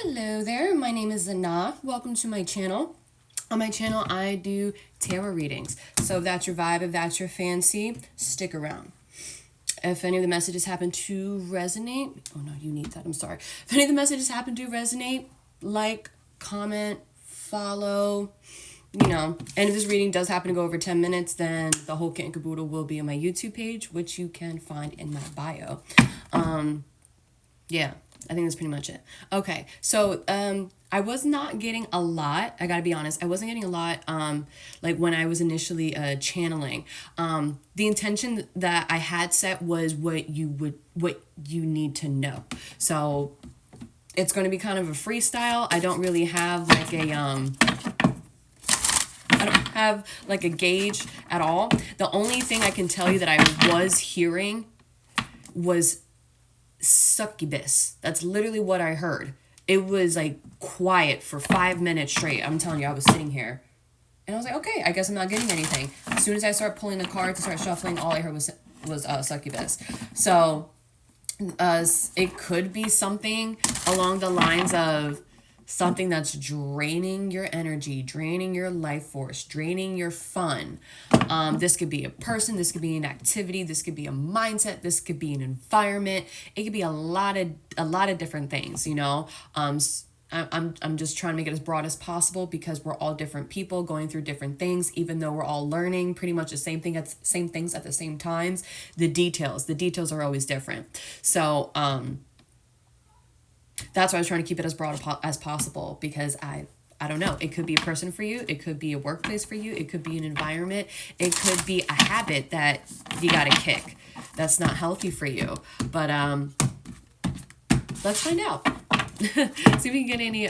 Hello there, my name is Zana. Welcome to my channel. On my channel, I do tarot readings. So if that's your vibe, if that's your fancy, stick around. If any of the messages happen to resonate, oh no, you need that, I'm sorry. If any of the messages happen to resonate, like, comment, follow, and if this reading does happen to go over 10 minutes, then the whole kit and caboodle will be on my YouTube page, which you can find in my bio. Yeah, I think that's pretty much it. Okay, so I was not getting a lot. I gotta be honest, I wasn't getting a lot like when I was initially channeling. The intention that I had set was what you need to know. So it's going to be kind of a freestyle. I don't really have like a gauge at all. The only thing I can tell you that I was hearing was succubus. That's literally what I heard. It was like quiet for 5 minutes straight. I'm telling you, I was sitting here and I was like, okay, I guess I'm not getting anything. As soon as I start pulling the cards and start shuffling, all I heard was succubus. So it could be something along the lines of something that's draining your energy, draining your life force, draining your fun. This could be a person, this could be an activity, this could be a mindset, this could be an environment. It could be a lot of different things, I'm just trying to make it as broad as possible because we're all different people going through different things, even though we're all learning pretty much the same things at the same times. The details are always different. So, that's why I was trying to keep it as broad as possible, because I don't know. It could be a person for you. It could be a workplace for you. It could be an environment. It could be a habit that you got to kick that's not healthy for you. But let's find out. See if we can get any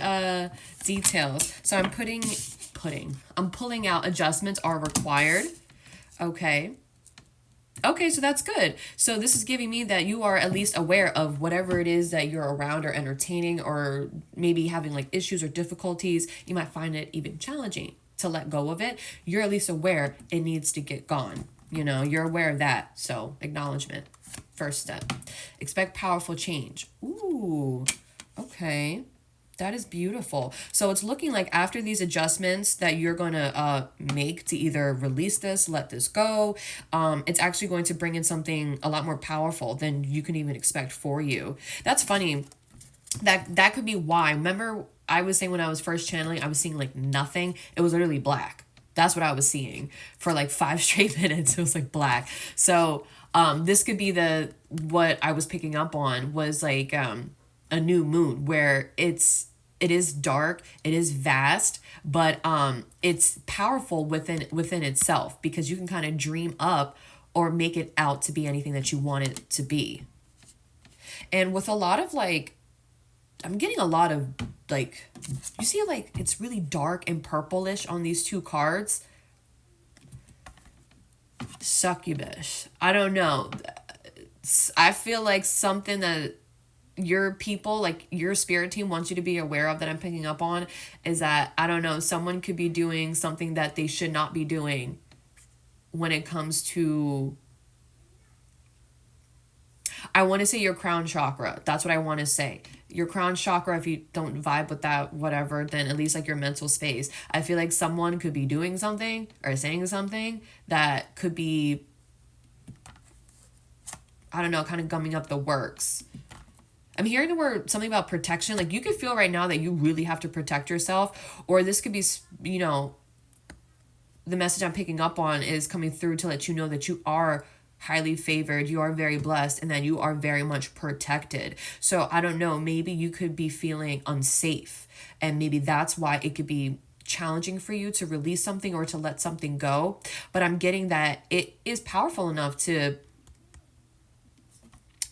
details. So I'm pulling out adjustments are required. Okay, so that's good. So this is giving me that you are at least aware of whatever it is that you're around or entertaining, or maybe having like issues or difficulties. You might find it even challenging to let go of it. You're at least aware it needs to get gone. You're aware of that. So acknowledgement, first step. Expect powerful change. Ooh, okay. That is beautiful. So it's looking like after these adjustments that you're going to make to either release this, let this go, it's actually going to bring in something a lot more powerful than you can even expect for you. That's funny. That could be why. Remember, I was saying when I was first channeling, I was seeing like nothing. It was literally black. That's what I was seeing for like 5 straight minutes. It was like black. So this could be what I was picking up on was like a new moon where it is dark, it is vast, but it's powerful within itself, because you can kind of dream up or make it out to be anything that you want it to be. And with a lot of I'm getting a lot of you see it's really dark and purplish on these 2 cards. Succubus. I don't know. I feel like something that your people, your spirit team wants you to be aware of, that I'm picking up on, is that, I don't know, someone could be doing something that they should not be doing when it comes to, I want to say your crown chakra. That's what I want to say. Your crown chakra, if you don't vibe with that, whatever, then at least your mental space. I feel like someone could be doing something or saying something that could be, I don't know, kind of gumming up the works. I'm hearing the word something about protection. You could feel right now that you really have to protect yourself, or this could be, the message I'm picking up on is coming through to let you know that you are highly favored, you are very blessed, and that you are very much protected. So I don't know, maybe you could be feeling unsafe, and maybe that's why it could be challenging for you to release something or to let something go. But I'm getting that it is powerful enough to,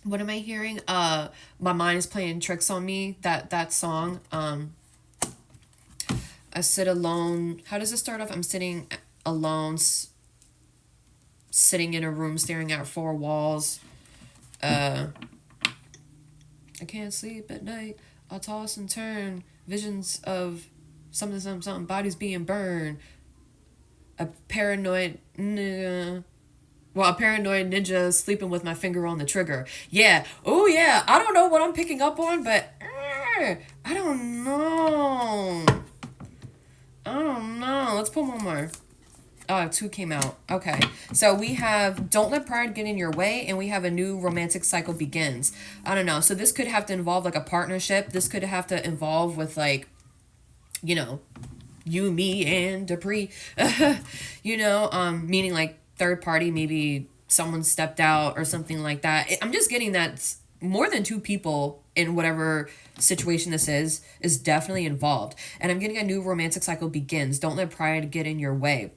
what am I hearing? My mind is playing tricks on me. That song. I sit alone. How does it start off? I'm sitting alone, sitting in a room, staring at 4 walls. I can't sleep at night. I'll toss and turn. Visions of something. Bodies being burned. A paranoid ninja sleeping with my finger on the trigger. Yeah. Oh, yeah. I don't know what I'm picking up on, but I don't know. I don't know. Let's pull one more. Oh, 2 came out. Okay. So we have don't let pride get in your way, and we have a new romantic cycle begins. I don't know. So this could have to involve like a partnership. This could have to involve with like, you know, you, me, and Dupree. You know, meaning like third party, maybe someone stepped out or something like that. I'm just getting that more than 2 people in whatever situation this is definitely involved. And I'm getting a new romantic cycle begins. Don't let pride get in your way.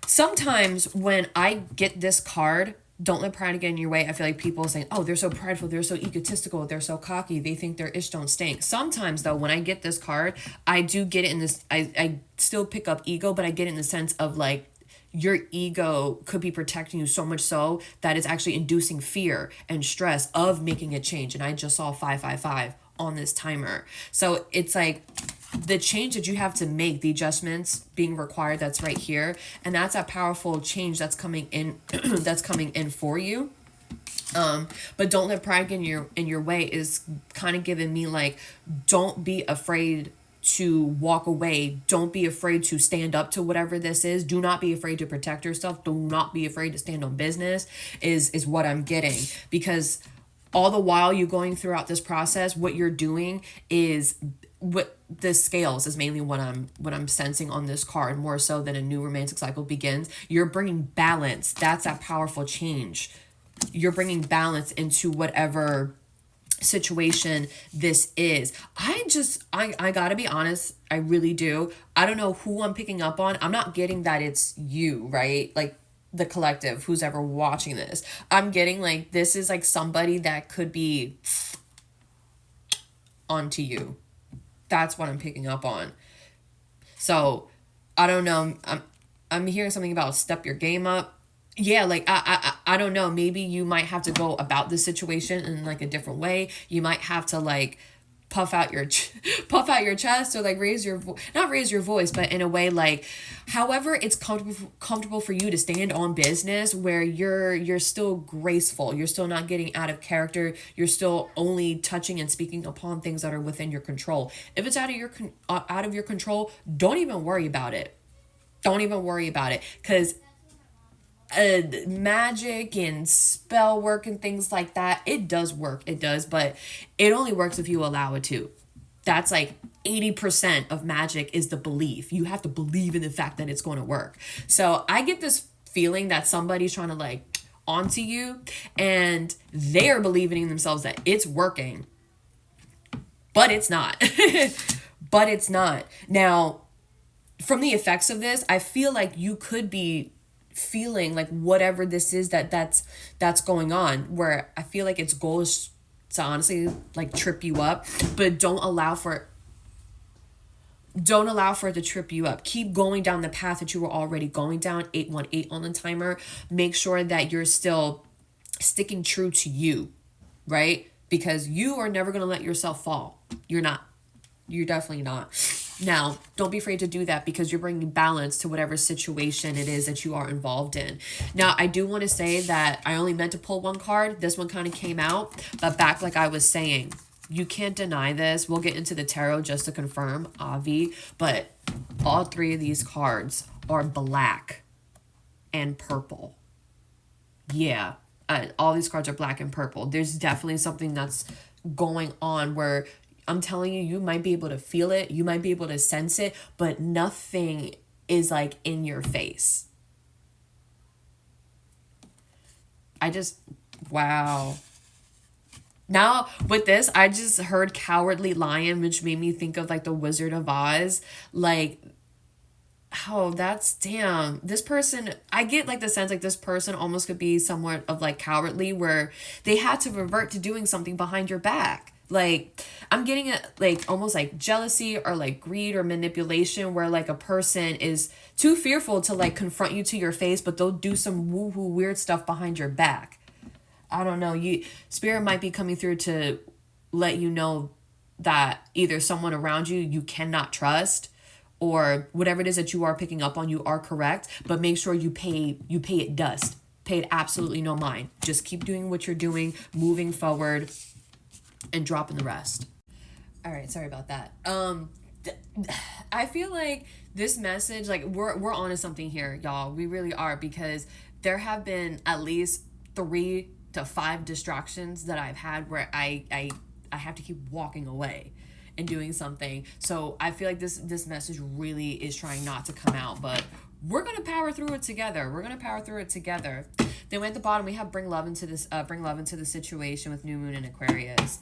Sometimes when I get this card, don't let pride get in your way, I feel like people saying, oh, they're so prideful, they're so egotistical, they're so cocky, they think their ish don't stink. Sometimes though, when I get this card, I do get it in this, I still pick up ego, but I get it in the sense of like, your ego could be protecting you so much so that it's actually inducing fear and stress of making a change. And I just saw 555 on this timer. So it's like the change that you have to make, the adjustments being required, that's right here. And that's a powerful change that's coming in, that's coming in for you. But don't let pride get in your way is kind of giving me like, don't be afraid to walk away. Don't be afraid to stand up to whatever this is. Do not be afraid to protect yourself. Do not be afraid to stand on business is what I'm getting. Because all the while you going throughout this process, what you're doing is what the scales is mainly what I'm sensing on this card, more so than a new romantic cycle begins. You're bringing balance. That's a powerful change. You're bringing balance into whatever situation this is. I gotta be honest, I really do. I don't know who I'm picking up on. I'm not getting that it's you, right? Like the collective, who's ever watching this. I'm getting like this is like somebody that could be onto you. That's what I'm picking up on. So I don't know. I'm hearing something about step your game up. Yeah, like I don't know, maybe you might have to go about the situation in like a different way. You might have to like puff out your chest, or like not raise your voice, but in a way like however it's comfortable for you to stand on business, where you're still graceful, you're still not getting out of character, you're still only touching and speaking upon things that are within your control. If it's out of your control, don't even worry about it. Don't even worry about it, because magic and spell work and things like that, it does work, it does, but it only works if you allow it to. That's like 80% of magic is the belief. You have to believe in the fact that it's going to work. So I get this feeling that somebody's trying to like onto you, and they're believing in themselves that it's working, but it's not. But it's not. Now, from the effects of this, I feel like you could be feeling like whatever this is that's going on, where I feel like its goal is to honestly like trip you up, but don't allow for it to trip you up. Keep going down the path that you were already going down. 818 on the timer. Make sure that you're still sticking true to you, right? Because you are never going to let yourself fall. You're not. You're definitely not. Now, don't be afraid to do that, because you're bringing balance to whatever situation it is that you are involved in. Now, I do want to say that I only meant to pull one card. This one kind of came out, but back like I was saying, you can't deny this. We'll get into the tarot just to confirm, Avi, but all 3 of these cards are black and purple. Yeah, all these cards are black and purple. There's definitely something that's going on where I'm telling you, you might be able to feel it, you might be able to sense it, but nothing is like in your face. Wow. Now, with this, I just heard Cowardly Lion, which made me think of like the Wizard of Oz. Like, oh, damn. This person, I get like the sense like this person almost could be somewhat of like cowardly, where they had to revert to doing something behind your back. Like, I'm getting it like almost like jealousy or like greed or manipulation, where like a person is too fearful to like confront you to your face, but they'll do some woo-hoo weird stuff behind your back. I don't know. Spirit might be coming through to let you know that either someone around you cannot trust, or whatever it is that you are picking up on, you are correct, but make sure you pay it dust. Pay it absolutely no mind. Just keep doing what you're doing, moving forward, and dropping the rest. All right, sorry about that. I feel like this message, like we're onto something here, y'all. We really are, because there have been at least 3 to 5 distractions that I've had where I have to keep walking away and doing something. So I feel like this message really is trying not to come out, but we're gonna power through it together. We're gonna power through it together. Then at the bottom we have bring love into the situation with new moon in Aquarius.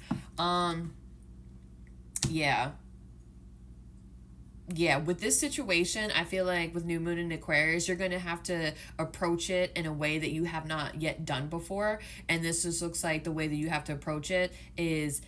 Yeah. Yeah, with this situation, I feel like with new moon in Aquarius, you're going to have to approach it in a way that you have not yet done before. And this just looks like the way that you have to approach it is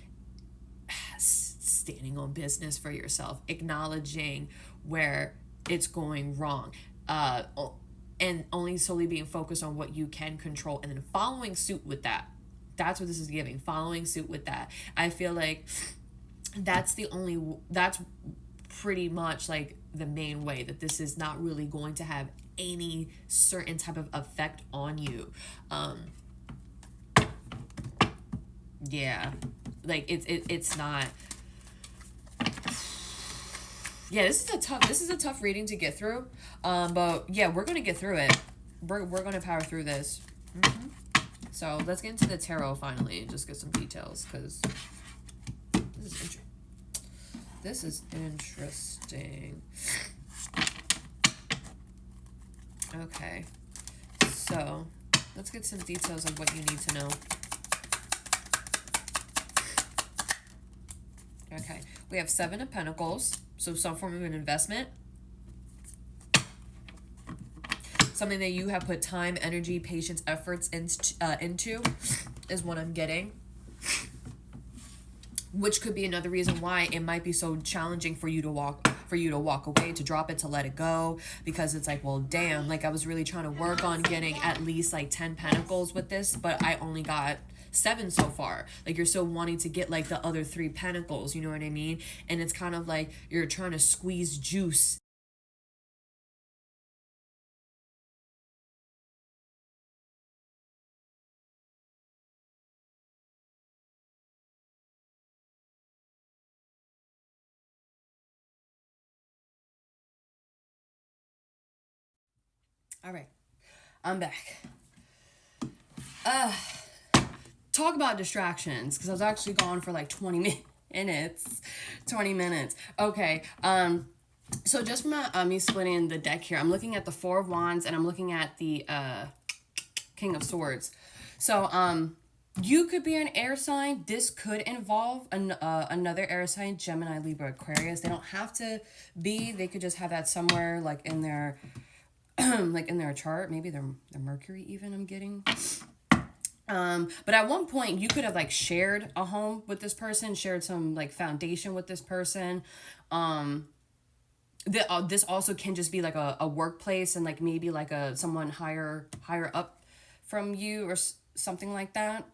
standing on business for yourself, acknowledging where it's going wrong, and only solely being focused on what you can control, and then following suit with that. That's what this is giving, following suit with that. I feel like that's pretty much like the main way that this is not really going to have any certain type of effect on you. Yeah, like it's not. Yeah, this is a tough reading to get through. But yeah, we're gonna get through it. We're gonna power through this. So let's get into the tarot finally and just get some details, because this is interesting. Okay, so let's get some details of what you need to know. Okay, we have 7 of Pentacles, so some form of an investment. Something that you have put time, energy, patience, efforts into is what I'm getting. Which could be another reason why it might be so challenging for you to walk away, to drop it, to let it go, because it's like, well, damn, like I was really trying to work on getting at least like 10 pentacles with this, but I only got 7 so far. Like you're still wanting to get like the other 3 pentacles, you know what I mean? And it's kind of like you're trying to squeeze juice. All right, I'm back. Talk about distractions, because I was actually gone for like 20 minutes. 20 minutes. Okay. So just from me splitting the deck here, I'm looking at the 4 of Wands and I'm looking at the King of Swords. So you could be an air sign. This could involve another air sign, Gemini, Libra, Aquarius. They don't have to be. They could just have that somewhere like in their like in their chart, maybe their Mercury even, I'm getting. But at one point you could have like shared a home with this person, shared some like foundation with this person. This also can just be like a workplace, and like maybe like someone higher up from you or something like that.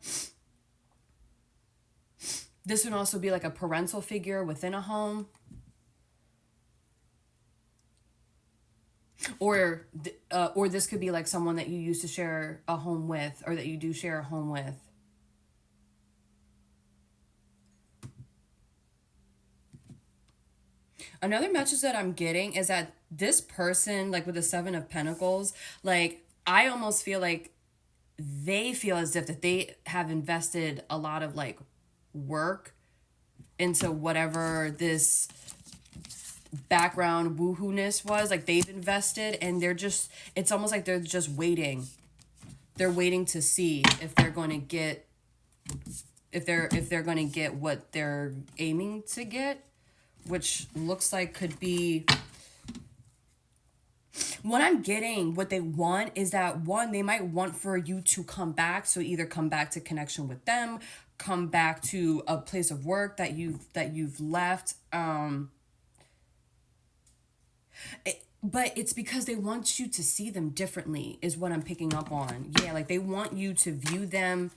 This would also be like a parental figure within a home. Or this could be like someone that you used to share a home with, or that you do share a home with. Another message that I'm getting is that this person, like with the 7 of Pentacles, like I almost feel like they feel as if that they have invested a lot of like work into whatever this background woohoo-ness was, like they've invested, and it's almost like they're just waiting. They're waiting to see if they're going to get what they're aiming to get, which looks like could be what I'm getting. What they want is that, one, they might want for you to come back, so either come back to connection with them, come back to a place of work that you've left. But it's because they want you to see them differently, is what I'm picking up on. Yeah, like they want you to view them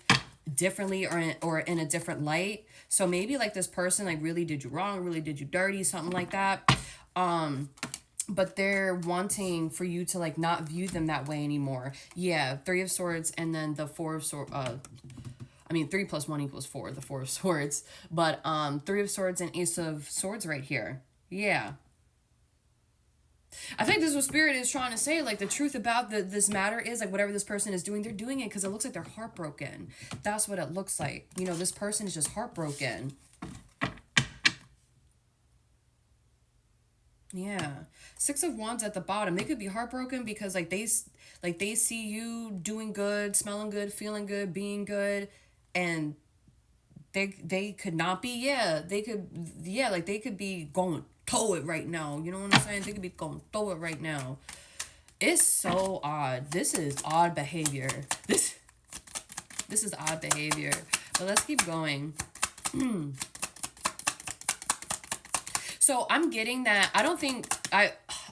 differently, or in a different light. So maybe like this person like really did you wrong, really did you dirty, something like that. But they're wanting for you to like not view them that way anymore. Yeah, 3 of Swords and then the 4 of Swords. I mean, 3 plus 1 equals 4, the 4 of swords. But 3 of swords and ace of swords right here. Yeah. I think this is what Spirit is trying to say. Like, the truth about this matter is, like, whatever this person is doing, they're doing it because it looks like they're heartbroken. That's what it looks like. You know, this person is just heartbroken. Yeah. 6 of Wands at the bottom. They could be heartbroken because, like, they see you doing good, smelling good, feeling good, being good, and they could not be. They could be going through it right now. You know what I'm saying? They could be going through it right now. It's so odd. This is odd behavior. This is odd behavior. But let's keep going. So I'm getting that. I don't think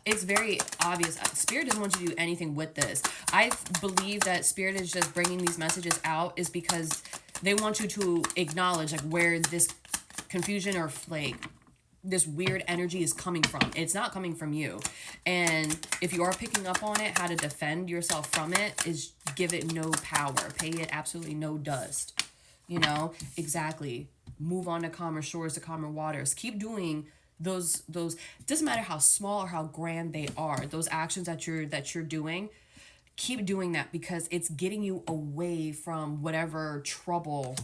it's very obvious. Spirit doesn't want you to do anything with this. I believe that Spirit is just bringing these messages out is because they want you to acknowledge, like, where this confusion or, like, this weird energy is coming from. It's not coming from you. And if you are picking up on it, how to defend yourself from it is give it no power. Pay it absolutely no dust. You know? Exactly. Move on to calmer shores, to calmer waters. Keep doing those doesn't matter how small or how grand they are, those actions that you're doing, keep doing that because it's getting you away from whatever trouble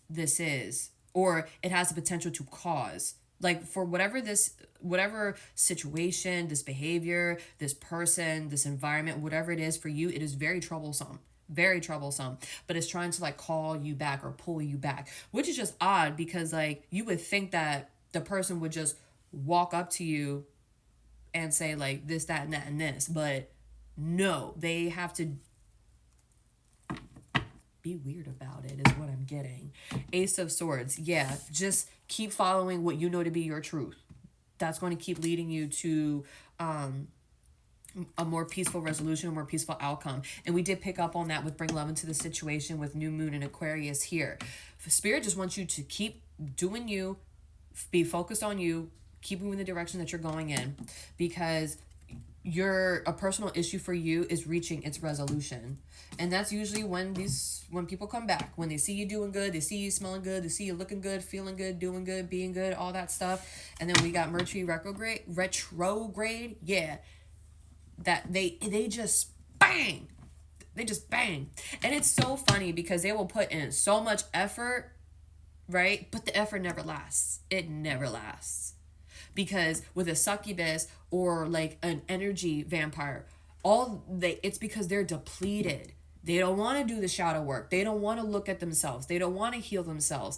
this is, or it has the potential to cause. Like, for whatever situation, this behavior, this person, this environment, whatever it is for you, it is very troublesome. Very troublesome. But it's trying to, like, call you back or pull you back, which is just odd because, like, you would think that the person would just walk up to you and say, like, this, that, and that, and this. But no, they have to be weird about it is what I'm getting. Ace of Swords. Yeah, just keep following what you know to be your truth. That's going to keep leading you to a more peaceful resolution, a more peaceful outcome. And we did pick up on that with Bring Love into the Situation with New Moon and Aquarius here. Spirit just wants you to keep doing you, be focused on you, keep moving the direction that you're going in, because a personal issue for you is reaching its resolution. And that's usually when people come back, when they see you doing good, they see you smelling good, they see you looking good, feeling good, doing good, being good, all that stuff. And then we got Mercury retrograde. Yeah. That they just bang. They just bang. And it's so funny because they will put in so much effort, right? But the effort never lasts. It never lasts. Because with a succubus or, like, an energy vampire, it's because they're depleted. They don't want to do the shadow work. They don't want to look at themselves. They don't want to heal themselves.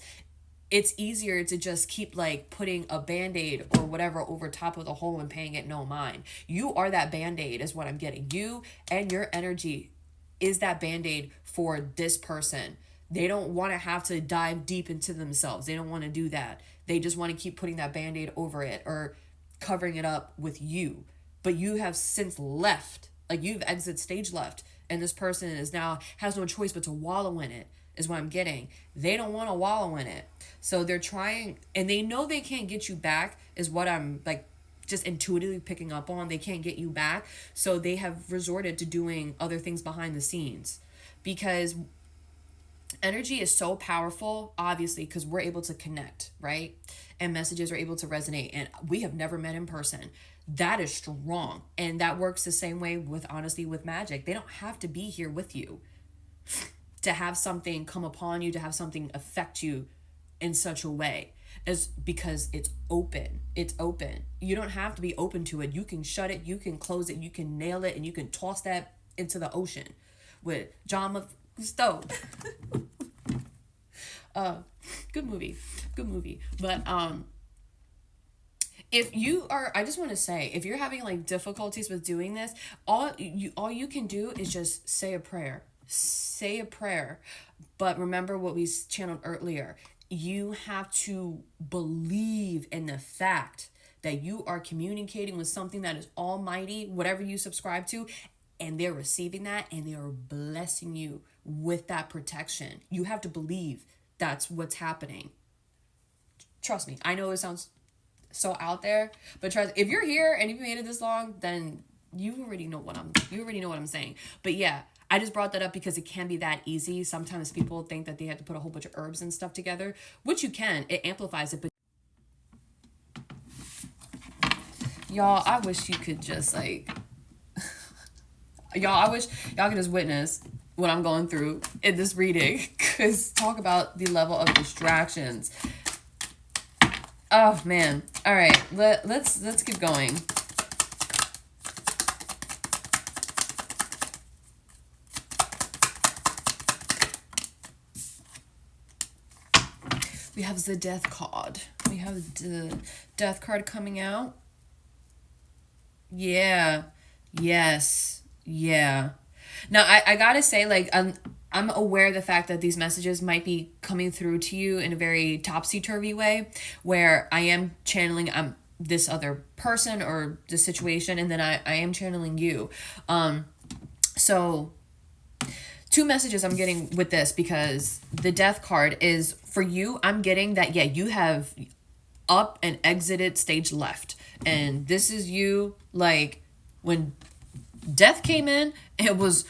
It's easier to just keep, like, putting a Band-Aid or whatever over top of the hole and paying it no mind. You are that Band-Aid is what I'm getting. You and your energy is that Band-Aid for this person. They don't want to have to dive deep into themselves. They don't want to do that. They just want to keep putting that Band-Aid over it or covering it up with you. But you have since left. Like, you've exit stage left. And this person has no choice but to wallow in it, is what I'm getting. They don't want to wallow in it. So they're trying, and they know they can't get you back, is what I'm, like, just intuitively picking up on. They can't get you back. So they have resorted to doing other things behind the scenes. Because energy is so powerful, obviously, because we're able to connect, right? And messages are able to resonate. And we have never met in person. That is strong. And that works the same way with magic. They don't have to be here with you to have something come upon you, to have something affect you in such a way. Is because it's open. It's open. You don't have to be open to it. You can shut it. You can close it. You can nail it. And you can toss that into the ocean with John Stowe. Good movie. But I just want to say, if you're having, like, difficulties with doing this, all you can do is just say a prayer. But remember what we channeled earlier. You have to believe in the fact that you are communicating with something that is almighty, whatever you subscribe to, and they're receiving that and they are blessing you with that protection. You have to believe that's what's happening. Trust me. I know it sounds so out there, but trust, if you're here and you've made it this long, then you already know what I'm saying. But yeah, I just brought that up because it can be that easy. Sometimes people think that they have to put a whole bunch of herbs and stuff together, which you can. It amplifies it, but y'all, I wish you could just like, y'all, I wish y'all could just witness what I'm going through in this reading, because talk about the level of distractions. Oh man. All right, let's keep going. We have the death card. We have the death card coming out. Yeah. Yes. Yeah. Now, I gotta say, like, I'm aware of the fact that these messages might be coming through to you in a very topsy-turvy way, where I am channeling this other person or the situation, and then I am channeling you. So two messages I'm getting with this, because the death card is for you. I'm getting that, yeah, you have up and exited stage left. And this is you, like, when death came in, it was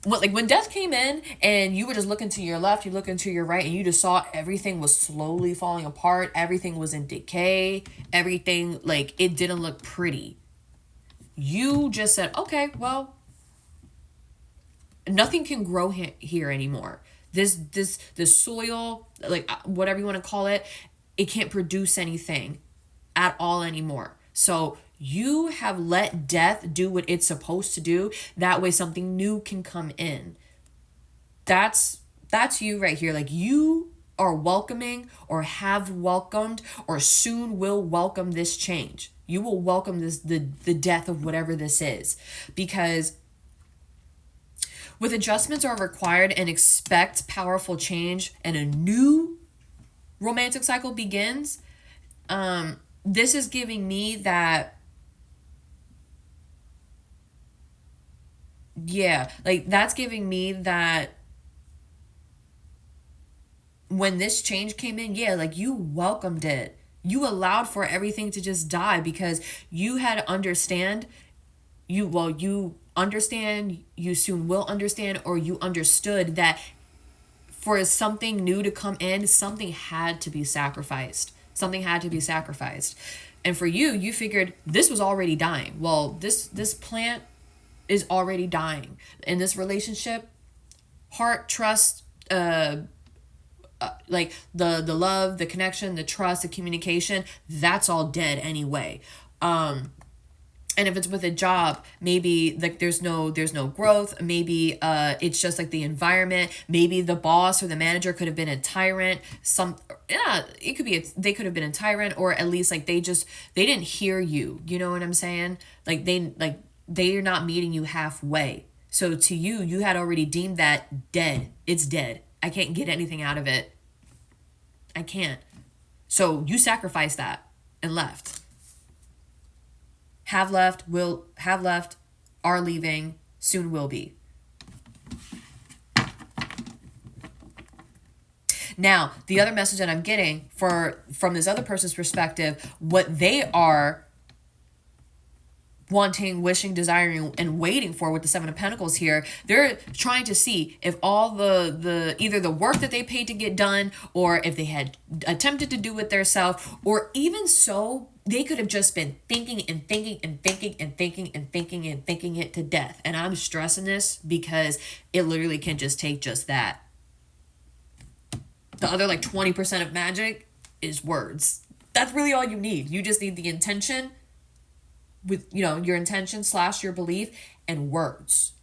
like when death came in and you were just looking to your left, you looking to your right, and you just saw everything was slowly falling apart. Everything was in decay. Everything, like, it didn't look pretty. You just said, okay, well, nothing can grow here anymore. This soil, like, whatever you want to call it, it can't produce anything at all anymore. So you have let death do what it's supposed to do. That way something new can come in. That's you right here. Like, you are welcoming, or have welcomed, or soon will welcome this change. You will welcome this, the death of whatever this is, because with adjustments are required, and expect powerful change, and a new romantic cycle begins. This is giving me that, yeah, like, that's giving me that when this change came in, yeah, like, you welcomed it. You allowed for everything to just die, because you had to understand, you understand, you soon will understand, or you understood that for something new to come in, something had to be sacrificed. Something had to be sacrificed. And for you, you figured this was already dying. Well, this plant is already dying. In this relationship, heart, trust, like the love, the connection, the trust, the communication, that's all dead anyway. And if it's with a job, maybe like there's no growth. Maybe it's just like the environment. Maybe the boss or the manager could have been a tyrant. It could be they could have been a tyrant, or at least like they didn't hear you. You know what I'm saying? Like they're not meeting you halfway. So to you, you had already deemed that dead. It's dead. I can't get anything out of it. I can't. So you sacrificed that and left. Have left, are leaving, soon will be. Now, the other message that I'm getting from this other person's perspective, what they are wanting, wishing, desiring, and waiting for with the Seven of Pentacles here, they're trying to see if all the either the work that they paid to get done, or if they had attempted to do it themselves, or even so, they could have just been thinking and thinking and thinking and thinking and thinking and thinking it to death. And I'm stressing this because it literally can just take just that. The other like 20% of magic is words. That's really all you need. You just need the intention with, your intention / your belief, and words.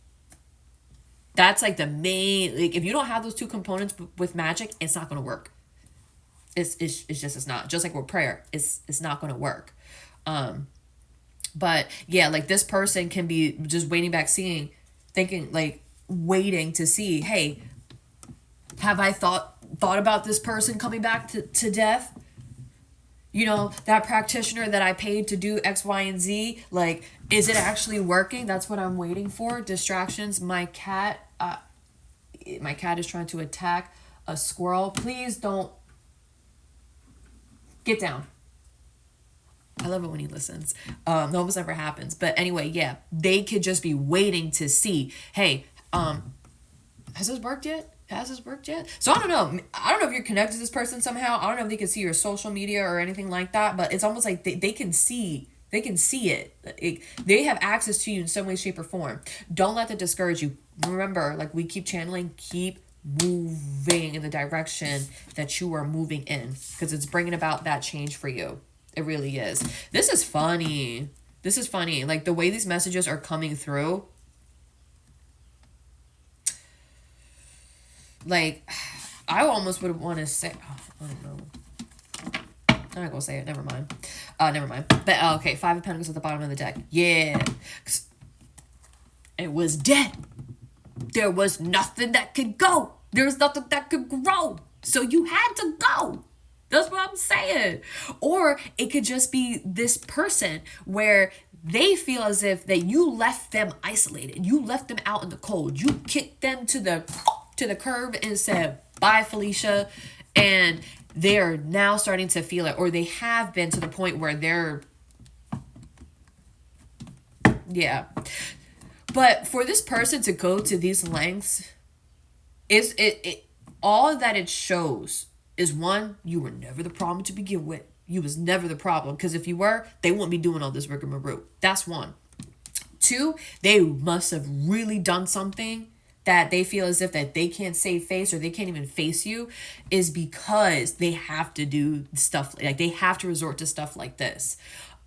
That's like the main, like, if you don't have those two components with magic, it's not going to work. It's not. Just like with prayer, it's not going to work. But yeah, like this person can be just waiting back, thinking, like waiting to see, hey, have I thought about this person coming back to death? That practitioner that I paid to do X, Y, and Z, like, is it actually working? That's what I'm waiting for. Distractions. My cat is trying to attack a squirrel. Please don't. Get down. I love it when he listens. That almost never happens. But anyway, yeah, they could just be waiting to see, hey, Has this worked yet? Has this worked yet? So I don't know. I don't know if you're connected to this person somehow. I don't know if they can see your social media or anything like that, but it's almost like they can see it. They have access to you in some way, shape, or form. Don't let that discourage you. Remember, like we keep channeling, keep moving in the direction that you are moving in, because it's bringing about that change for you. It really is. This is funny. Like the way these messages are coming through. Like, I almost would want to say, I don't know. I'm not gonna say it. Never mind. But okay, 5 of Pentacles at the bottom of the deck. Yeah, it was dead. There was nothing that could go. There was nothing that could grow. So you had to go. That's what I'm saying. Or it could just be this person where they feel as if that you left them isolated. You left them out in the cold. You kicked them to the curb and said, bye, Felicia. And they're now starting to feel it, or they have been to the point where they're, yeah. But for this person to go to these lengths, is it all that it shows is, one, you were never the problem to begin with. You was never the problem, because if you were, they wouldn't be doing all this rigmarole. That's one. Two, they must have really done something that they feel as if that they can't save face, or they can't even face you, is because they have to do stuff, like they have to resort to stuff like this.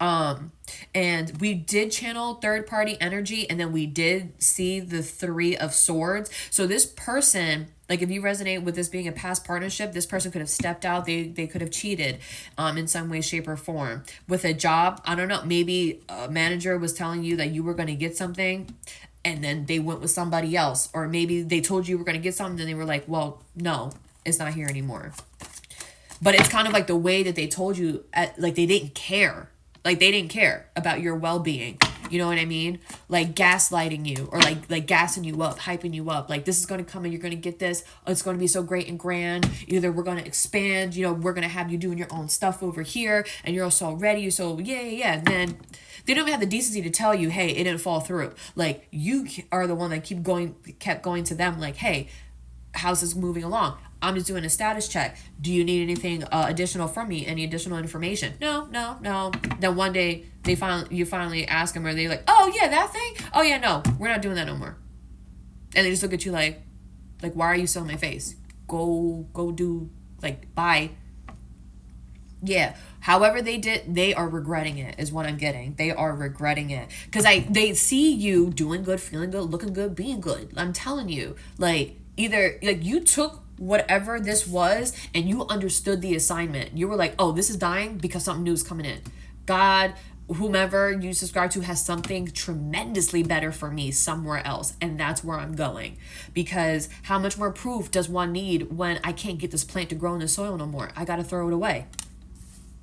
And we did channel third party energy, and then we did see the 3 of Swords. So this person, like if you resonate with this being a past partnership, this person could have stepped out. They could have cheated in some way, shape, or form. With a job, I don't know, maybe a manager was telling you that you were going to get something, and then they went with somebody else. Or maybe they told you were going to get something, and they were like, well, no, it's not here anymore. But it's kind of like the way that they told you, like they didn't care. Like they didn't care about your well-being. You know what I mean? Like gaslighting you, or like gassing you up, hyping you up. Like, this is going to come and you're going to get this. Oh, it's going to be so great and grand. Either we're going to expand, we're going to have you doing your own stuff over here, and you're so ready. You're so, yeah. And then they don't even have the decency to tell you, hey, it didn't fall through. Like, you are the one that kept going to them like, hey, how's this moving along? I'm just doing a status check. Do you need anything additional from me? Any additional information? No. Then one day you finally ask them, or they like, oh yeah, that thing? Oh yeah, no, we're not doing that no more. And they just look at you like, why are you still in my face? Go do, like, bye. Yeah. However they did, they are regretting it, is what I'm getting. They are regretting it. Because they see you doing good, feeling good, looking good, being good. I'm telling you, like, either, like, you took whatever this was and you understood the assignment. You were like, oh, this is dying because something new is coming in. God, whomever you subscribe to has something tremendously better for me somewhere else, and that's where I'm going. Because how much more proof does one need when I can't get this plant to grow in the soil no more? I gotta throw it away.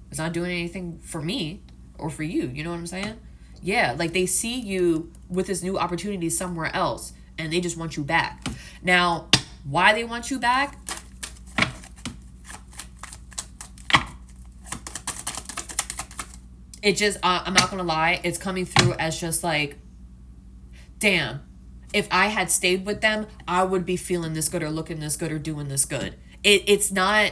It's not doing anything for me or for you. You know what I'm saying? Yeah, like they see you with this new opportunity somewhere else, and they just want you back. Now, why they want you back? It just, I'm not gonna lie, it's coming through as just like, damn, if I had stayed with them, I would be feeling this good, or looking this good, or doing this good. It's not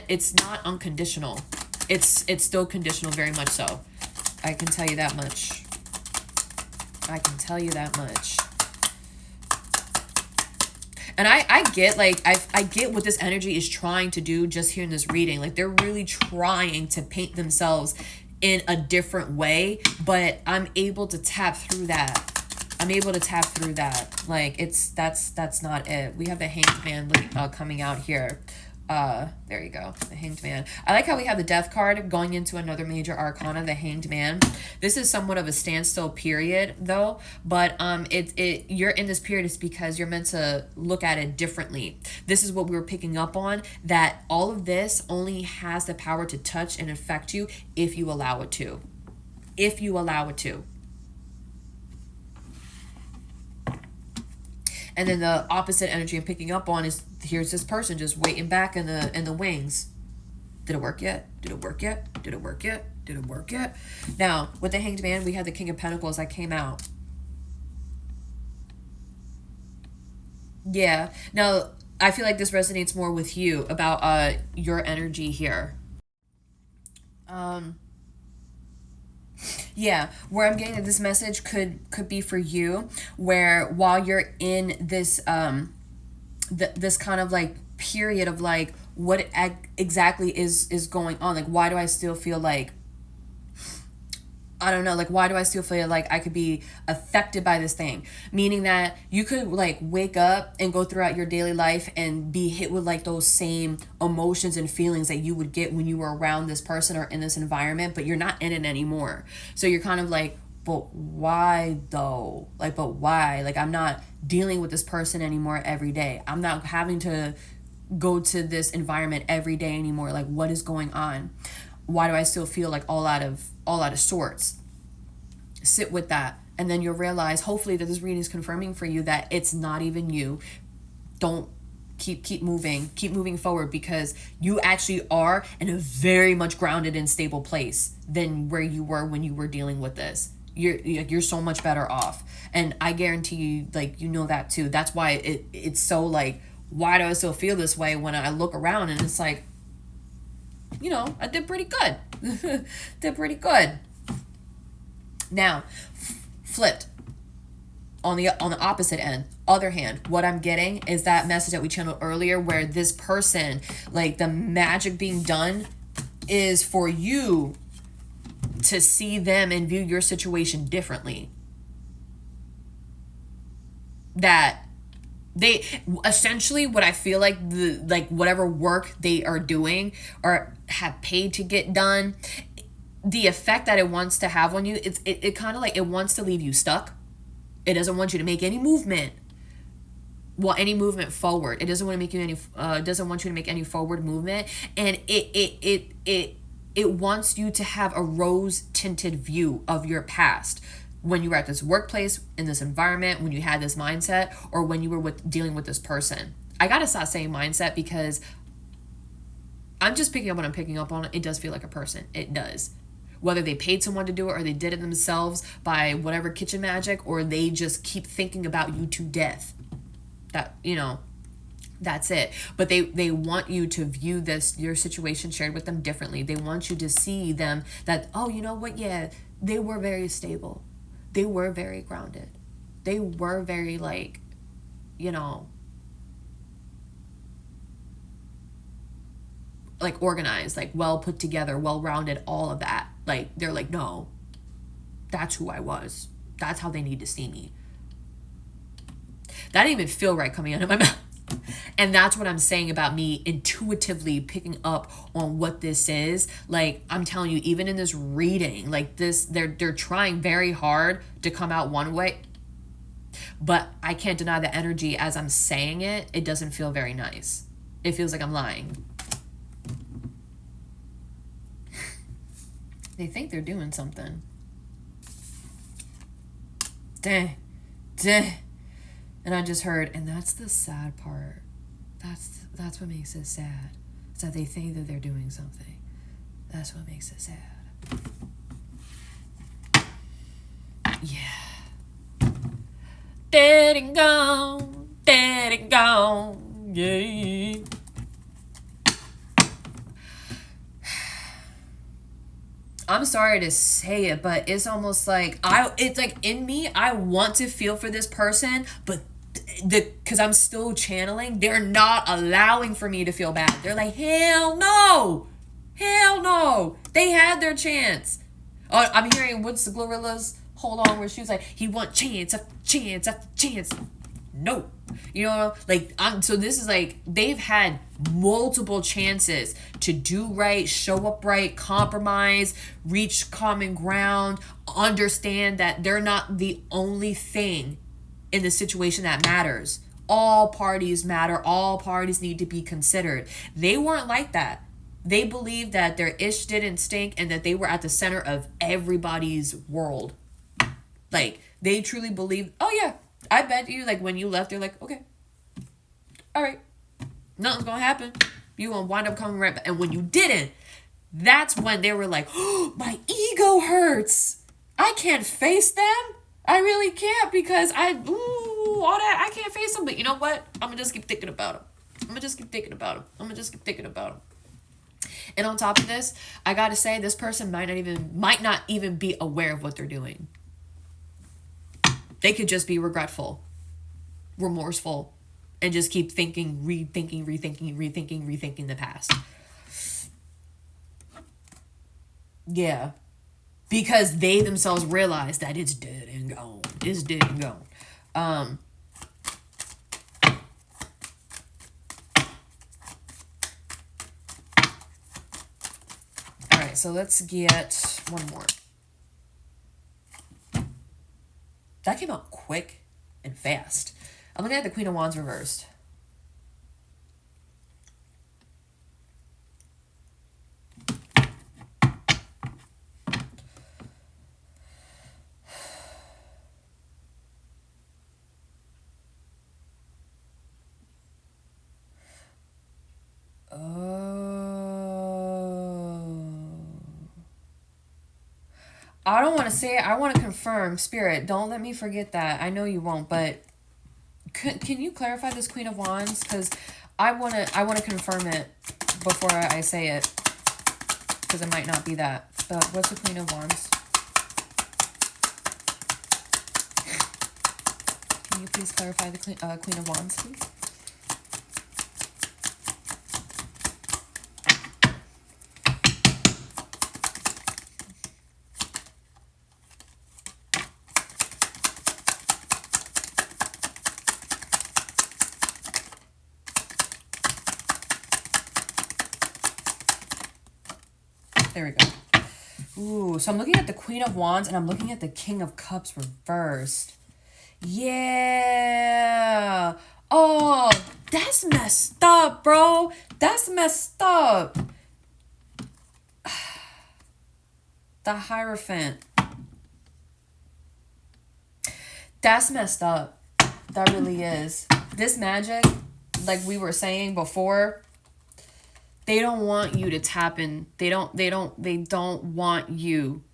unconditional. It's still conditional, very much so. I can tell you that much. And I get, like, I get what this energy is trying to do just here in this reading. Like, they're really trying to paint themselves in a different way, but I'm able to tap through that. Like, that's not it. We have the Hanged Man coming out here. There you go, the Hanged Man. I like how we have the Death card going into another major arcana, the Hanged Man. This is somewhat of a standstill period, though, but you're in this period is because you're meant to look at it differently. This is what we were picking up on, that all of this only has the power to touch and affect you if you allow it to. And then the opposite energy I'm picking up on is, here's this person just waiting back in the wings. Did it work yet? Now, with the Hanged Man, we had the King of Pentacles that came out. Yeah. Now, I feel like this resonates more with you about your energy here. Um yeah, where I'm getting that this message could be for you, where while you're in this this kind of like period of like what exactly is going on, like why do I still feel like, I don't know, like why do I still feel like I could be affected by this thing? Meaning that you could like wake up and go throughout your daily life and be hit with like those same emotions and feelings that you would get when you were around this person or in this environment, but you're not in it anymore. So you're kind of like, but why though? Like, but why? Like, I'm not dealing with this person anymore every day. I'm not having to go to this environment every day anymore. Like, what is going on? Why do I still feel like all out of sorts? Sit with that, and then you'll realize, hopefully, that this reading is confirming for you that it's not even you. Don't keep moving forward, because you actually are in a very much grounded and stable place than where you were when you were dealing with this. You're so much better off, and I guarantee you, like, you know that too. That's why it's so like, why do I still feel this way when I look around and it's like, I did pretty good. Did pretty good. Now, flipped on the opposite end, other hand, what I'm getting is that message that we channeled earlier, where this person, like the magic being done is for you to see them and view your situation differently. That they essentially, what I feel like, whatever work they are doing or have paid to get done, the effect that it wants to have on you, it kind of like, it wants to leave you stuck. It doesn't want you to make any movement. Well, any movement forward. It doesn't want to make you any doesn't want you to make any forward movement. And it wants you to have a rose tinted view of your past, when you were at this workplace, in this environment, when you had this mindset, or when you were dealing with this person. I gotta stop saying mindset, because I'm just picking up what I'm picking up on. It does feel like a person. It does. Whether they paid someone to do it, or they did it themselves by whatever kitchen magic, or they just keep thinking about you to death. That's it. But they want you to view your situation shared with them differently. They want you to see them that, oh, you know what? Yeah, they were very stable. They were very grounded. They were very like, like organized, like well put together, well rounded, all of that. Like, they're like, no, that's who I was. That's how they need to see me. That didn't even feel right coming out of my mouth. And that's what I'm saying about me intuitively picking up on what this is. Like, I'm telling you, even in this reading, like this, they're trying very hard to come out one way, but I can't deny the energy as I'm saying it. It doesn't feel very nice. It feels like I'm lying. They think they're doing something. Dang. And I just heard, and that's the sad part. That's what makes it sad. It's that they think that they're doing something. That's what makes it sad. Yeah. Dead and gone. Yeah. I'm sorry to say it, but it's almost like it's like in me, I want to feel for this person, but because I'm still channeling, they're not allowing for me to feel bad. They're like, hell no. They had their chance. Oh, I'm hearing, what's the Glorilla's hold on, where she was like, he want chance after chance after chance. No. So this is like, they've had multiple chances to do right, show up right, compromise, reach common ground, understand that they're not the only thing in the situation that matters. All parties matter. All parties need to be considered. They weren't like that. They believed that their ish didn't stink and that they were at the center of everybody's world. Like, they truly believed, oh yeah, I bet you, like, when you left, they're like, okay, all right, nothing's gonna happen. You gonna wind up coming right back. And when you didn't, that's when they were like, oh, my ego hurts. I can't face them. I really can't because all that, I can't face him. But you know what? I'm gonna just keep thinking about him. I'm gonna just keep thinking about him. I'm gonna just keep thinking about him. And on top of this, I gotta say, this person might not even be aware of what they're doing. They could just be regretful, remorseful, and just keep thinking, rethinking the past. Yeah. Because they themselves realize that it's dead and gone. It's dead and gone. All right, so let's get one more. That came out quick and fast. I'm looking at the Queen of Wands reversed. I don't want to say it. I want to confirm. Spirit, don't let me forget that. I know you won't, but can you clarify this Queen of Wands? Because I want to confirm it before I say it, because it might not be that. But what's the Queen of Wands? Can you please clarify the Queen of Wands, please? There we go. Ooh, so I'm looking at the Queen of Wands and I'm looking at the King of Cups reversed. Yeah. Oh, that's messed up, bro. That's messed up. The Hierophant. That's messed up. That really is. This magic, like we were saying before, they don't want you to tap in. They don't want you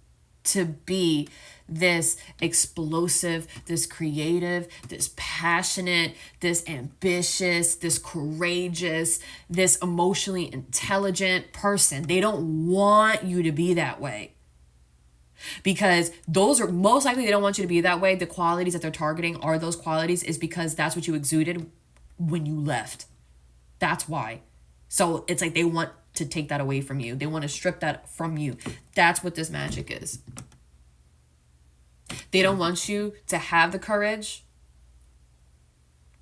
to be this explosive, this creative, this passionate, this ambitious, this courageous, this emotionally intelligent person. They don't want you to be that way. Because those are most likely, they don't want you to be that way. The qualities that they're targeting are those qualities is because that's what you exuded when you left. That's why. So it's like they want to take that away from you. They want to strip that from you. That's what this magic is. They don't want you to have the courage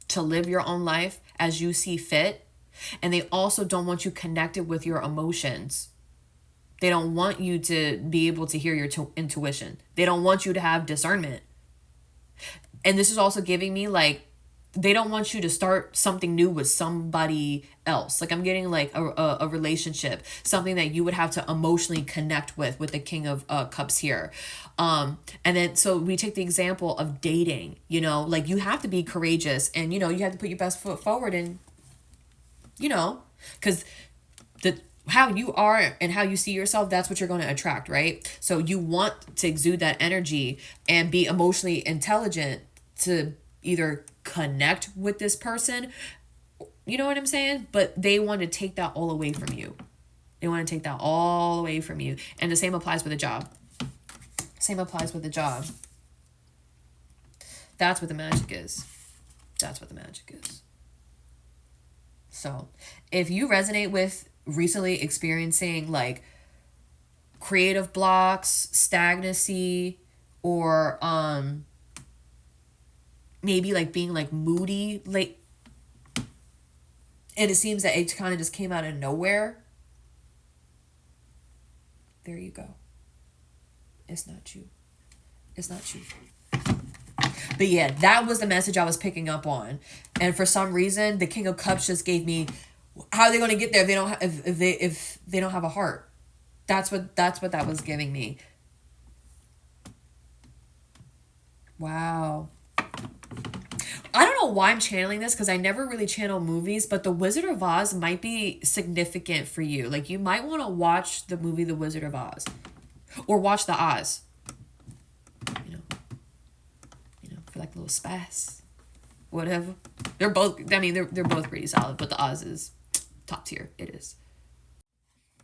to live your own life as you see fit. And they also don't want you connected with your emotions. They don't want you to be able to hear your intuition. They don't want you to have discernment. And this is also giving me like, they don't want you to start something new with somebody else. Like I'm getting like a relationship, something that you would have to emotionally connect with the King of Cups here. And then, so we take the example of dating, you know, like you have to be courageous and, you know, you have to put your best foot forward and, you know, because how you are and how you see yourself, that's what you're going to attract, right? So you want to exude that energy and be emotionally intelligent to either connect with this person, you know what I'm saying? But they want to take that all away from you. They want to take that all away from you. And the same applies with a job. Same applies with a job. That's what the magic is. That's what the magic is. So if you resonate with recently experiencing like creative blocks, stagnancy, or maybe like being like moody, like, and it seems that it kind of just came out of nowhere, there you go. It's not you. It's not you. But yeah, that was the message I was picking up on. And for some reason, the King of Cups just gave me, how are they going to get there if they don't if they don't have a heart? That's what that was giving me. Wow. I don't know why I'm channeling this, because I never really channel movies, but The Wizard of Oz might be significant for you. Like, you might want to watch the movie The Wizard of Oz. Or watch The Oz. You know. a little spice, whatever. They're both, I mean, they're both pretty solid, but the Oz is top tier. It is.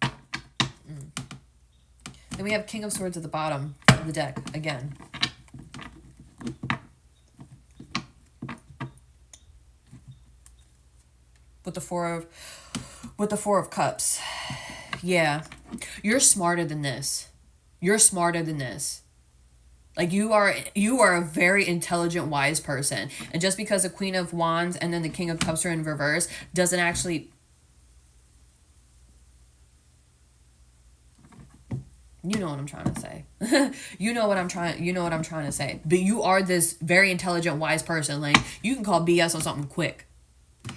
Then we have King of Swords at the bottom of the deck again. With the Four of Cups. Yeah. You're smarter than this. You're smarter than this. Like, you are a very intelligent, wise person. And just because the Queen of Wands and then the King of Cups are in reverse doesn't actually... You know what I'm trying to say. You know what I'm trying to say. But you are this very intelligent, wise person. Like, you can call BS on something quick.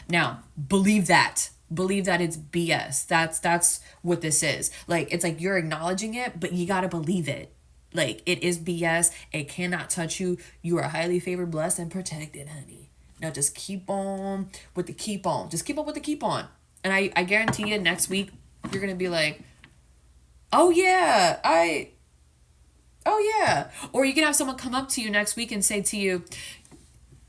Now, believe that. Believe that it's BS. That's what this is. Like, it's like you're acknowledging it, but you gotta believe it. Like, it is BS. It cannot touch you. You are highly favored, blessed, and protected, honey. Now just keep on with the keep on. Just keep up with the keep on. And I guarantee you next week, you're gonna be like, oh yeah. Or you can have someone come up to you next week and say to you,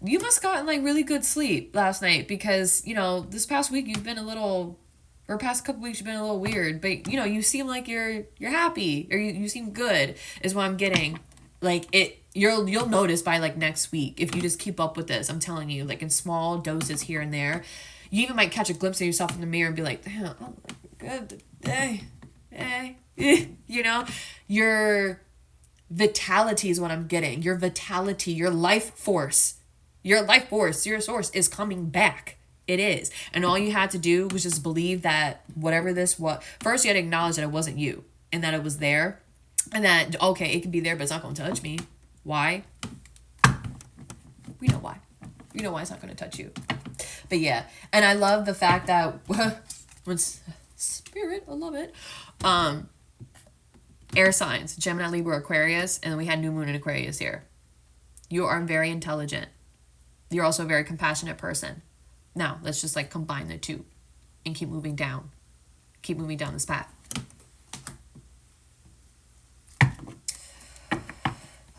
you must gotten like really good sleep last night because, you know, this past week you've been a little, or past couple weeks you've been a little weird, but you know, you seem like you're happy, or you seem good is what I'm getting. Like, you'll notice by like next week, if you just keep up with this, I'm telling you, like in small doses here and there, you even might catch a glimpse of yourself in the mirror and be like, damn, I look good today. You know, your vitality is what I'm getting. Your vitality, your life force, your source is coming back. It is. And all you had to do was just believe that whatever this was, first you had to acknowledge that it wasn't you and that it was there and that, okay, it can be there, but it's not going to touch me. Why? We know why. You know why it's not going to touch you. But yeah. And I love the fact that when spirit, I love it. Air signs, Gemini, Libra, Aquarius, and then we had new moon in Aquarius here. You are very intelligent. You're also a very compassionate person. Now, let's just like combine the two and keep moving down. Keep moving down this path.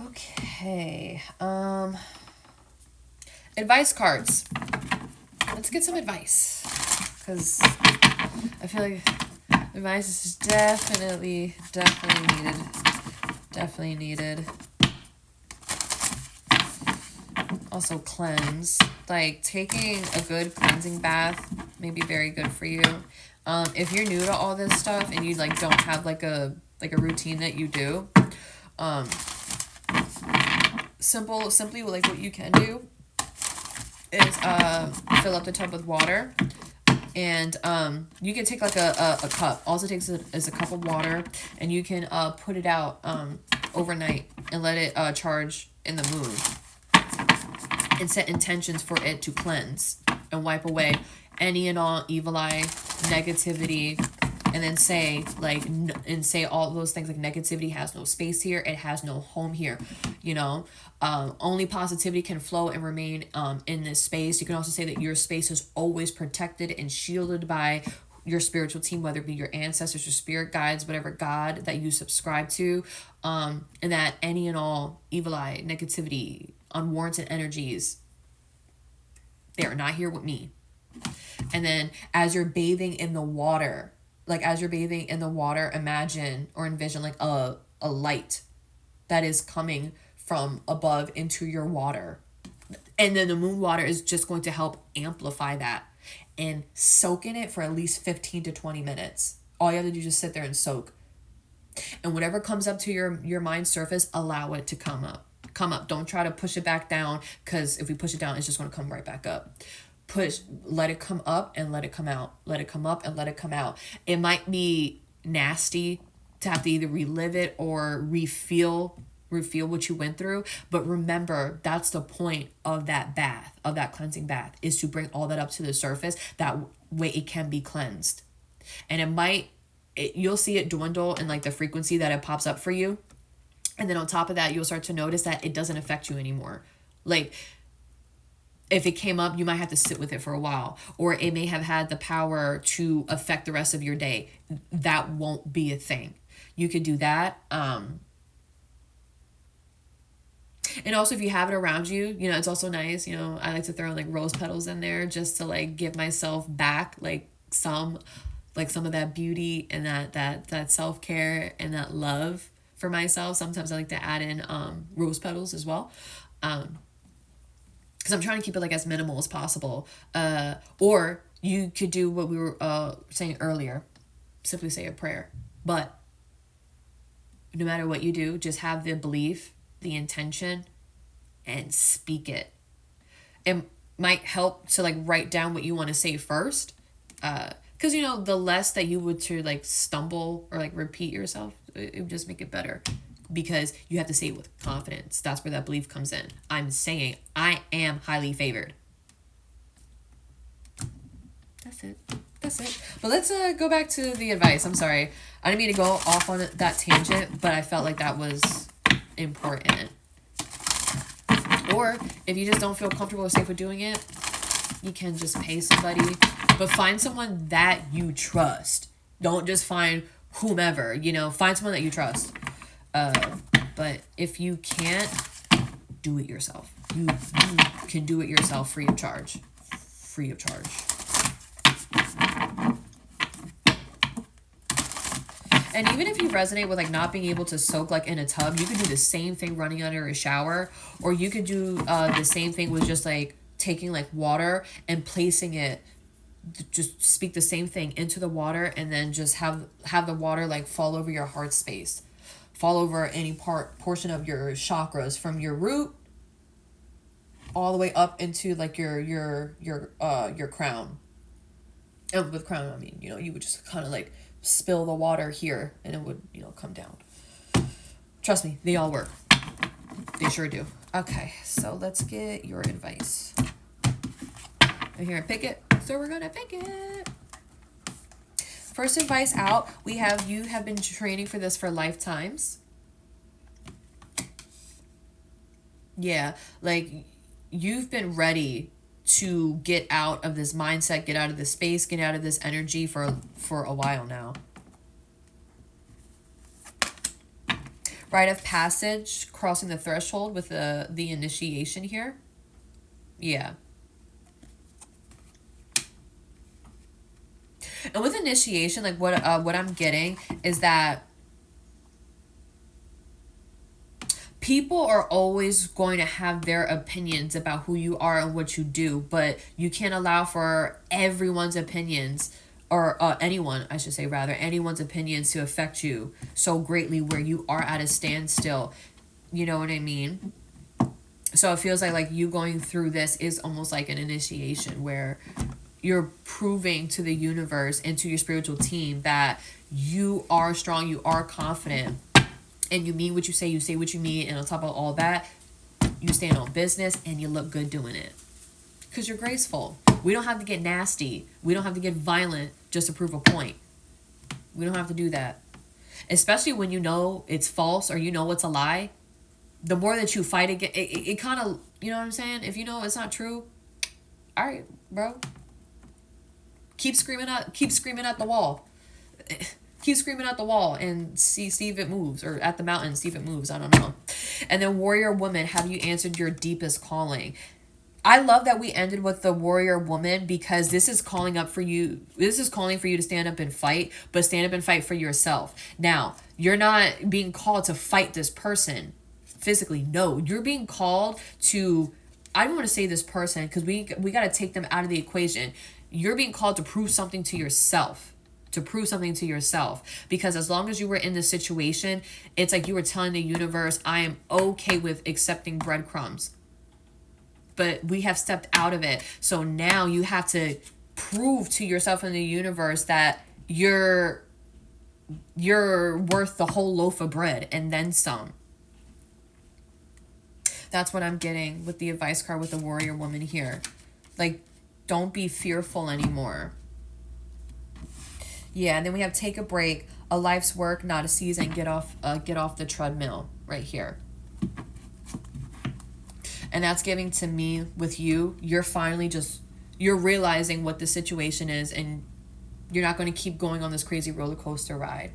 Okay. Advice cards. Let's get some advice. Because I feel like advice is definitely needed. Definitely needed. Also cleanse. Like, taking a good cleansing bath may be very good for you. If you're new to all this stuff and you like don't have like a routine that you do, simply like what you can do is fill up the tub with water. And you can take like a cup. All it takes is a cup of water, and you can put it out overnight and let it charge in the moon, and set intentions for it to cleanse and wipe away any and all evil eye, negativity, and then say all those things like negativity has no space here, it has no home here, you know. Only positivity can flow and remain in this space. You can also say that your space is always protected and shielded by your spiritual team, whether it be your ancestors, your spirit guides, whatever God that you subscribe to, and that any and all evil eye, negativity, unwarranted energies, they are not here with me. And then as you're bathing in the water, imagine or envision like a light that is coming from above into your water. And then the moon water is just going to help amplify that and soak in it for at least 15 to 20 minutes. All you have to do is just sit there and soak. And whatever comes up to your mind surface, allow it to come up. Don't try to push it back down, because if we push it down, it's just going to come right back up. Let it come up and let it come out. Let it come up and let it come out. It might be nasty to have to either relive it or reveal what you went through, but remember, that's the point of that bath, of that cleansing bath, is to bring all that up to the surface. That way it can be cleansed. And you'll see it dwindle in like the frequency that it pops up for you. And then on top of that, you'll start to notice that it doesn't affect you anymore. Like, if it came up, you might have to sit with it for a while, or it may have had the power to affect the rest of your day. That won't be a thing. You could do that. And also if you have it around you, you know, it's also nice, you know, I like to throw like rose petals in there just to like give myself back some of that beauty and that self-care and that love for myself. Sometimes I like to add in rose petals as well. Because I'm trying to keep it like as minimal as possible. Or you could do what we were saying earlier, simply say a prayer. But no matter what you do, just have the belief, the intention, and speak it. It might help to like write down what you want to say first. Because, you know, the less that you would to like stumble or like repeat yourself, it would just make it better. Because you have to say it with confidence. That's where that belief comes in. I'm saying I am highly favored. That's it. But let's go back to the advice. I'm sorry. I didn't mean to go off on that tangent, but I felt like that was important. Or if you just don't feel comfortable or safe with doing it, you can just pay somebody. But find someone that you trust. Don't just find whomever, you know. Find someone that you trust. But if you can't, do it yourself. You can do it yourself free of charge. Free of charge. And even if you resonate with like not being able to soak like in a tub, you could do the same thing running under a shower, or you could do the same thing with just like taking like water and placing it, just speak the same thing into the water, and then just have the water like fall over your heart space, fall over any portion of your chakras from your root all the way up into like your crown. And with crown, I mean, you know, you would just kind of like spill the water here and it would, you know, come down. Trust me, they all work. They sure do. Okay, so let's get your advice. I'm here and pick it, so we're gonna pick it. First advice out, we have, you have been training for this for lifetimes. Yeah, like you've been ready to get out of this mindset, get out of this space, get out of this energy for a while now. Rite of passage, crossing the threshold with the initiation here. Yeah. And with initiation, like what I'm getting is that people are always going to have their opinions about who you are and what you do, but you can't allow for everyone's opinions, or anyone, I should say rather, anyone's opinions to affect you so greatly where you are at a standstill. You know what I mean? So it feels like you going through this is almost like an initiation where you're proving to the universe and to your spiritual team that you are strong, you are confident, and you mean what you say what you mean, and on top of all that, you stand on business and you look good doing it. Because you're graceful. We don't have to get nasty. We don't have to get violent just to prove a point. We don't have to do that. Especially when you know it's false or you know it's a lie. The more that you fight again, it kind of, you know what I'm saying? If you know it's not true, all right, bro. Keep screaming at the wall. Keep screaming at the wall and see if it moves, or at the mountain, see if it moves. I don't know. And then warrior woman, have you answered your deepest calling? I love that we ended with the warrior woman, because this is calling up for you. This is calling for you to stand up and fight, but stand up and fight for yourself. Now, you're not being called to fight this person physically. No, you're being called to, I don't want to say this person, because we got to take them out of the equation. You're being called to prove something to yourself. Because as long as you were in this situation, it's like you were telling the universe, I am okay with accepting breadcrumbs, but we have stepped out of it. So now you have to prove to yourself and the universe that you're worth the whole loaf of bread and then some. That's what I'm getting with the advice card with the warrior woman here. Like, don't be fearful anymore. Yeah, and then we have take a break, a life's work, not a season, get off the treadmill right here. And that's giving to me with you. You're finally you're realizing what the situation is, and you're not going to keep going on this crazy roller coaster ride.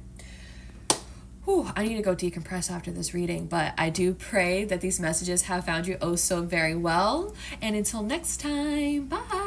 I need to go decompress after this reading, but I do pray that these messages have found you oh so very well. And until next time, bye.